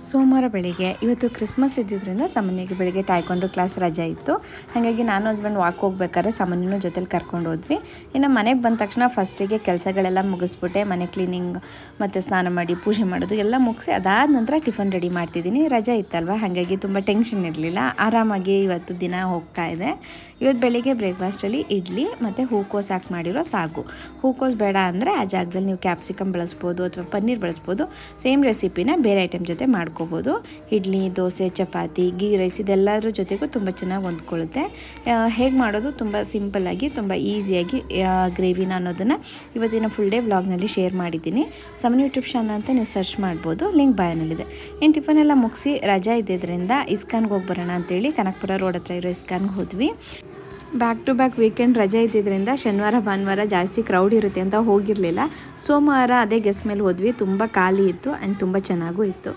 ಸೋಮವಾರ ಬೆಳಿಗ್ಗೆ ಇವತ್ತು ಕ್ರಿಸ್ಮಸ್ ಇದ್ದಿದ್ದರಿಂದ ಸಾಮಾನ್ಯವಾಗಿ ಬೆಳಿಗ್ಗೆ ಟೈಕೊಂಡು ಕ್ಲಾಸ್ ರಜೆ ಇತ್ತು. ಹಾಗಾಗಿ ನಾನು ಹಸ್ಬೆಂಡ್ ವಾಕ್ ಹೋಗ್ಬೇಕಾದ್ರೆ ಸಾಮಾನ್ಯನೂ ಜೊತೆಲಿ ಕರ್ಕೊಂಡು ಹೋದ್ವಿ. ಇನ್ನು ಮನೆಗೆ ಬಂದ ತಕ್ಷಣ ಫಸ್ಟಿಗೆ ಕೆಲಸಗಳೆಲ್ಲ ಮುಗಿಸ್ಬಿಟ್ಟೆ. ಮನೆ ಕ್ಲೀನಿಂಗ್ ಮತ್ತು ಸ್ನಾನ ಮಾಡಿ ಪೂಜೆ ಮಾಡೋದು ಎಲ್ಲ ಮುಗಿಸಿ ಅದಾದ ನಂತರ ಟಿಫನ್ ರೆಡಿ ಮಾಡ್ತಿದ್ದೀನಿ. ರಜೆ ಇತ್ತಲ್ವ, ಹಾಗಾಗಿ ತುಂಬ ಟೆನ್ಷನ್ ಇರಲಿಲ್ಲ, ಆರಾಮಾಗಿ ಇವತ್ತು ದಿನ ಹೋಗ್ತಾ ಇದೆ. ಇವತ್ತು ಬೆಳಿಗ್ಗೆ ಬ್ರೇಕ್ಫಾಸ್ಟಲ್ಲಿ ಇಡ್ಲಿ ಮತ್ತು ಹೂಕೋಸು ಹಾಕಿ ಮಾಡಿರೋ ಸಾಗು. ಹೂಕೋಸು ಬೇಡ ಅಂದರೆ ಆ ಜಾಗದಲ್ಲಿ ನೀವು ಕ್ಯಾಪ್ಸಿಕಮ್ ಬಳಸ್ಬೋದು ಅಥವಾ ಪನ್ನೀರ್ ಬಳಸ್ಬೋದು. ಸೇಮ್ ರೆಸಿಪಿನ ಬೇರೆ ಐಟಮ್ ಜೊತೆ ಮಾಡ್ಕೋಬೋದು. ಇಡ್ಲಿ, ದೋಸೆ, ಚಪಾತಿ, ಗೀ ರೈಸ್ ಇದೆಲ್ಲದ್ರ ಜೊತೆಗೂ ತುಂಬ ಚೆನ್ನಾಗಿ ಹೊಂದ್ಕೊಳ್ಳುತ್ತೆ. ಹೇಗೆ ಮಾಡೋದು ತುಂಬ ಸಿಂಪಲ್ಲಾಗಿ ತುಂಬ ಈಸಿಯಾಗಿ ಗ್ರೇವಿನ ಅನ್ನೋದನ್ನು ಇವತ್ತಿನ ಫುಲ್ ಡೇ ವ್ಲಾಗ್ನಲ್ಲಿ ಶೇರ್ ಮಾಡಿದ್ದೀನಿ. ಸಮನ್ ಯೂಟ್ಯೂಬ್ ಚಾನಲ್ ಅಂತ ನೀವು ಸರ್ಚ್ ಮಾಡ್ಬೋದು, ಲಿಂಕ್ ಬಾಯನಲ್ಲಿದೆ. ಇನ್ನು ಟಿಫನ್ ಎಲ್ಲ ಮುಗಿಸಿ ರಜಾ ಇದ್ದಿದ್ದರಿಂದ ಇಸ್ಕಾನ್ಗೆ ಹೋಗಿ ಬರೋಣ ಅಂತೇಳಿ ಕನಕಪುರ ರೋಡ್ ಹತ್ರ ಇರೋ ಇಸ್ಕಾನ್ಗೆ ಹೋದ್ವಿ. ಬ್ಯಾಕ್ ಟು ಬ್ಯಾಕ್ ವೀಕೆಂಡ್ ರಜೆ ಇದ್ದಿದ್ದರಿಂದ ಶನಿವಾರ ಭಾನುವಾರ ಜಾಸ್ತಿ ಕ್ರೌಡ್ ಇರುತ್ತೆ ಅಂತ ಹೋಗಿರಲಿಲ್ಲ. ಸೋಮವಾರ ಅದೇ ಗೆಸ್ಟ್ ಮೇಲೆ ಹೋದ್ವಿ. ತುಂಬ ಖಾಲಿ ಇತ್ತು ಆ್ಯಂಡ್ ತುಂಬ ಚೆನ್ನಾಗೂ ಇತ್ತು.